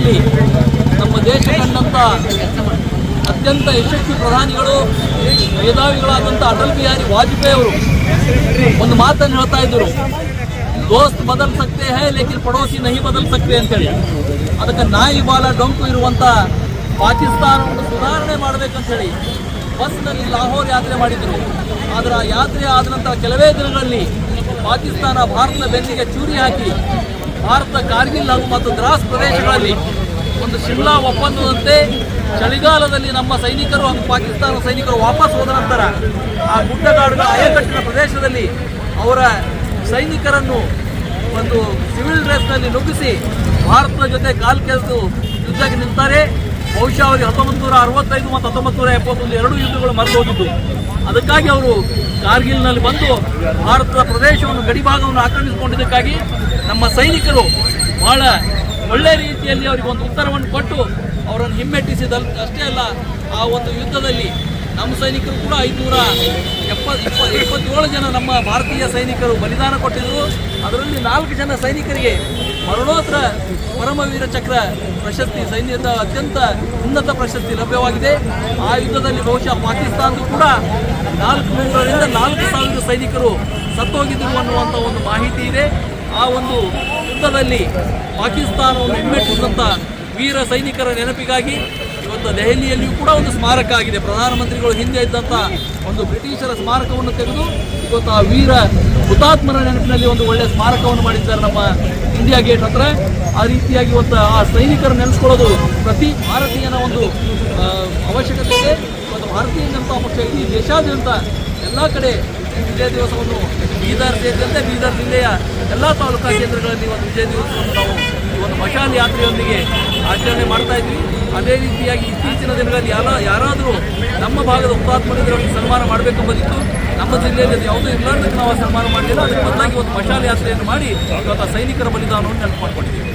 ಕ್ಷೇತ್ರದಲ್ಲಿ ನಮ್ಮ ದೇಶ ಕಂಡಂಥ ಅತ್ಯಂತ ಯಶಸ್ವಿ ಪ್ರಧಾನಿಗಳು ಮೇಧಾವಿಗಳಾದಂಥ ಅಟಲ್ ಬಿಹಾರಿ ವಾಜಪೇಯಿ ಅವರು ಒಂದು ಮಾತನ್ನು ಹೇಳ್ತಾ ಇದ್ದರು, ದೋಸ್ತ್ ಬದಲ್ ಸಕ್ತೆ ಹೈ ಲೇಕಿನ್ ಪಡೋಸಿ ನಹಿ ಬದಲ್ ಸಕ್ತೆ ಅಂತೇಳಿ. ಅದಕ್ಕೆ ನಾಯಿ ಬಾಲ ಡೊಂಕು ಇರುವಂಥ ಪಾಕಿಸ್ತಾನವನ್ನು ಸುಧಾರಣೆ ಮಾಡಬೇಕಂತೇಳಿ ಬಸ್ನಲ್ಲಿ ಲಾಹೋರ್ ಯಾತ್ರೆ ಮಾಡಿದರು. ಆದರೆ ಆ ಯಾತ್ರೆ ಆದ ನಂತರ ಕೆಲವೇ ದಿನಗಳಲ್ಲಿ ಪಾಕಿಸ್ತಾನ ಭಾರತದ ಬೆನ್ನಿಗೆ ಚೂರಿ ಹಾಕಿ ಭಾರತ ಕಾರ್ಗಿಲ್ ಹಾಗೂ ಮತ್ತು ದ್ರಾಸ್ ಪ್ರದೇಶಗಳಲ್ಲಿ ಒಂದು ಶಿಮ್ಲಾ ಒಪ್ಪಂದದಂತೆ ಚಳಿಗಾಲದಲ್ಲಿ ನಮ್ಮ ಸೈನಿಕರು ಹಾಗೂ ಪಾಕಿಸ್ತಾನ ಸೈನಿಕರು ವಾಪಸ್ ಹೋದ ನಂತರ ಆ ಗುಡ್ಡಗಾಡುಗಳ ಅಯಕಟ್ಟಿನ ಪ್ರದೇಶದಲ್ಲಿ ಅವರ ಸೈನಿಕರನ್ನು ಒಂದು ಸಿವಿಲ್ ಡ್ರೆಸ್ನಲ್ಲಿ ನುಗ್ಗಿಸಿ ಭಾರತದ ಜೊತೆ ಕೆರೆದು ಯುದ್ಧಕ್ಕೆ ನಿಂತಾರೆ. ಬಹುಶಃ ಅವರಿಗೆ 1965 ಮತ್ತು 1971 ಎರಡು ಯುದ್ಧಗಳು ಮರೆತು ಹೋಗಿದ್ದು. ಅದಕ್ಕಾಗಿ ಅವರು ಕಾರ್ಗಿಲ್ನಲ್ಲಿ ಬಂದು ಭಾರತದ ಪ್ರದೇಶವನ್ನು ಗಡಿಭಾಗವನ್ನು ಆಕ್ರಮಿಸಿಕೊಂಡಿದ್ದಕ್ಕಾಗಿ ನಮ್ಮ ಸೈನಿಕರು ಬಹಳ ಒಳ್ಳೆಯ ರೀತಿಯಲ್ಲಿ ಅವರಿಗೆ ಒಂದು ಉತ್ತರವನ್ನು ಕೊಟ್ಟು ಅವರನ್ನು ಹಿಮ್ಮೆಟ್ಟಿಸಿದ ಅಷ್ಟೇ ಅಲ್ಲ, ಆ ಒಂದು ಯುದ್ಧದಲ್ಲಿ ನಮ್ಮ ಸೈನಿಕರು ಕೂಡ 527 ಜನ ನಮ್ಮ ಭಾರತೀಯ ಸೈನಿಕರು ಬಲಿದಾನ ಕೊಟ್ಟಿದ್ದರು. ಅದರಲ್ಲಿ 4 ಜನ ಸೈನಿಕರಿಗೆ ಮರಣೋತ್ತರ ಪರಮವೀರ ಚಕ್ರ ಪ್ರಶಸ್ತಿ, ಸೈನ್ಯದ ಅತ್ಯಂತ ಉನ್ನತ ಪ್ರಶಸ್ತಿ ಲಭ್ಯವಾಗಿದೆ. ಆ ಯುದ್ಧದಲ್ಲಿ ಬಹುಶಃ ಪಾಕಿಸ್ತಾನದ ಕೂಡ 400ರಿಂದ 4,000 ಸೈನಿಕರು ಸತ್ತೋಗಿದ್ದರು ಅನ್ನುವಂಥ ಒಂದು ಮಾಹಿತಿ ಇದೆ. ಆ ಒಂದು ಯುದ್ಧದಲ್ಲಿ ಪಾಕಿಸ್ತಾನವನ್ನು ಹಿಮ್ಮೆಟ್ಟಿಸಿದಂಥ ವೀರ ಸೈನಿಕರ ನೆನಪಿಗಾಗಿ ಇವತ್ತು ದೆಹಲಿಯಲ್ಲಿಯೂ ಕೂಡ ಒಂದು ಸ್ಮಾರಕ ಆಗಿದೆ. ಪ್ರಧಾನಮಂತ್ರಿಗಳು ಹಿಂದೆ ಇದ್ದಂಥ ಒಂದು ಬ್ರಿಟಿಷರ ಸ್ಮಾರಕವನ್ನು ತೆಗೆದು ಇವತ್ತು ಆ ವೀರ ಹುತಾತ್ಮರ ನೆನಪಿನಲ್ಲಿ ಒಂದು ಒಳ್ಳೆಯ ಸ್ಮಾರಕವನ್ನು ಮಾಡಿದ್ದಾರೆ ನಮ್ಮ ಇಂಡಿಯಾ ಗೇಟ್ ಹತ್ರ. ಆ ರೀತಿಯಾಗಿ ಇವತ್ತು ಆ ಸೈನಿಕರು ನೆನೆಸ್ಕೊಳ್ಳೋದು ಪ್ರತಿ ಭಾರತೀಯನ ಒಂದು ಅವಶ್ಯಕತೆ ಇದೆ. ಇವತ್ತು ಭಾರತೀಯ ಜನತಾ ಪಕ್ಷ ಇಡೀ ದೇಶಾದ್ಯಂತ ಎಲ್ಲ ಕಡೆ ವಿಜಯ ದಿವಸವನ್ನು ಬೀದರ್ ಸೇರಿದಂತೆ ಬೀದರ್ ಜಿಲ್ಲೆಯ ಎಲ್ಲ ತಾಲೂಕಾ ಕೇಂದ್ರಗಳಲ್ಲಿ ಒಂದು ವಿಜಯ ದಿವಸವನ್ನು ನಾವು ಈ ಒಂದು ಮಶಾಲ್ ಯಾತ್ರೆಯೊಂದಿಗೆ ಆಚರಣೆ ಮಾಡ್ತಾ ಇದ್ವಿ. ಅದೇ ರೀತಿಯಾಗಿ ಇತ್ತೀಚಿನ ದಿನಗಳಲ್ಲಿ ಯಾರಾದರೂ ನಮ್ಮ ಭಾಗದ ಹುತಾತ್ಮರಿಗೆ ಸನ್ಮಾನ ಮಾಡಬೇಕೆಂಬುದಿತ್ತು. ನಮ್ಮ ಜಿಲ್ಲೆಯಲ್ಲಿ ಅದು ಯಾವುದೂ ಇರಲಾರ್ದಕ್ಕೆ ನಾವು ಸನ್ಮಾನ ಮಾಡಲಿಲ್ಲ. ಅದಕ್ಕೆ ಬದಲಾಗಿ ಒಂದು ಮಶಾಲ್ ಯಾತ್ರೆಯನ್ನು ಮಾಡಿ ಇವತ್ತು ಸೈನಿಕರ ಬಲಿದಾನವನ್ನು ನೆನಪು ಮಾಡಿಕೊಂಡಿದ್ದೀವಿ.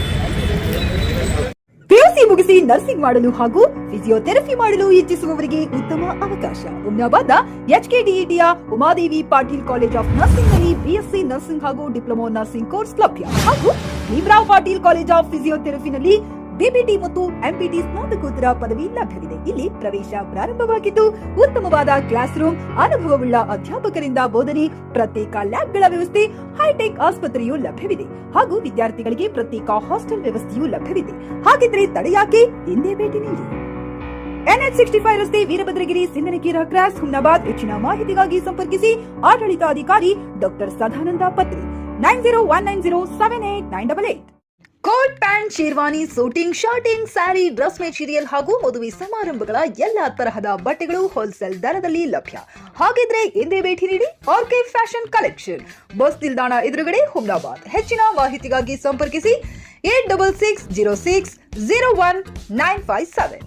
ಪಿಯುಸಿ ಮುಗಿಸಿ ನರ್ಸಿಂಗ್ ಮಾಡಲು ಹಾಗೂ ಫಿಸಿಯೋಥೆರಪಿ ಮಾಡಲು ಇಚ್ಛಿಸುವವರಿಗೆ ಉತ್ತಮ ಅವಕಾಶ. ಹುಮ್ನಾಬಾದ್ನ HKDETಯ Umadevi Patil college of nursing ನಲ್ಲಿ BSc ನರ್ಸಿಂಗ್ ಹಾಗೂ ಡಿಪ್ಲೊಮಾ ನರ್ಸಿಂಗ್ ಕೋರ್ಸ್ ಲಭ್ಯ ಹಾಗೂ ಭೀಮರಾವ್ ಪಾಟೀಲ್ ಕಾಲೇಜ್ ಆಫ್ ಫಿಸಿಯೋಥೆರಪಿನಲ್ಲಿ BPT ಮತ್ತು MPT ಸ್ನಾತಕೋತ್ತರ ಪದವಿ ಲಭ್ಯವಿದೆ. ಇಲ್ಲಿ ಪ್ರವೇಶ ಪ್ರಾರಂಭವಾಗಿದ್ದು ಉತ್ತಮವಾದ ಕ್ಲಾಸ್ ರೂಮ್, ಅನುಭವವುಳ್ಳ ಅಧ್ಯಾಪಕರಿಂದ ಬೋಧನೆ, ಪ್ರತ್ಯೇಕ ಲ್ಯಾಬ್ಗಳ ವ್ಯವಸ್ಥೆ, ಹೈಟೆಕ್ ಆಸ್ಪತ್ರೆಯೂ ಲಭ್ಯವಿದೆ ಹಾಗೂ ವಿದ್ಯಾರ್ಥಿಗಳಿಗೆ ಪ್ರತ್ಯೇಕ ಹಾಸ್ಟೆಲ್ ವ್ಯವಸ್ಥೆಯೂ ಲಭ್ಯವಿದೆ. ಹಾಗಿದ್ರೆ ತಡೆಯಾಕೆ, ಹಿಂದೆ ಭೇಟಿ ನೀಡಿ. NH65 ರಸ್ತೆ, ವೀರಭದ್ರಗಿರಿ, ಸಿಂದನಕೀರ ಕ್ರಾಸ್, ಹುಮ್ನಾಬಾದ್. ಹೆಚ್ಚಿನ ಮಾಹಿತಿಗಾಗಿ ಸಂಪರ್ಕಿಸಿ ಆಡಳಿತಾಧಿಕಾರಿ doctor Sadananda Patri 9019078988. Coat pants, sherwani, suiting, shirting, sari, dress material ಹಾಗೂ ಮದುವೆ ಸಮಾರಂಭಗಳ ಎಲ್ಲಾ ತರಹದ ಬಟ್ಟೆಗಳು ಹೋಲ್ಸೇಲ್ ದರದಲ್ಲಿ ಲಭ್ಯ. ಹಾಗಿದ್ರೆ ಹಿಂದೆ ಭೇಟಿ ನೀಡಿ ಆರ್ಕೆ ಫ್ಯಾಷನ್ ಕಲೆಕ್ಷನ್, ಬಸ್ ನಿಲ್ದಾಣ ಎದುರುಗಡೆ, ಹುಮ್ನಾಬಾದ್. ಹೆಚ್ಚಿನ ಮಾಹಿತಿಗಾಗಿ ಸಂಪರ್ಕಿಸಿ 8660601957.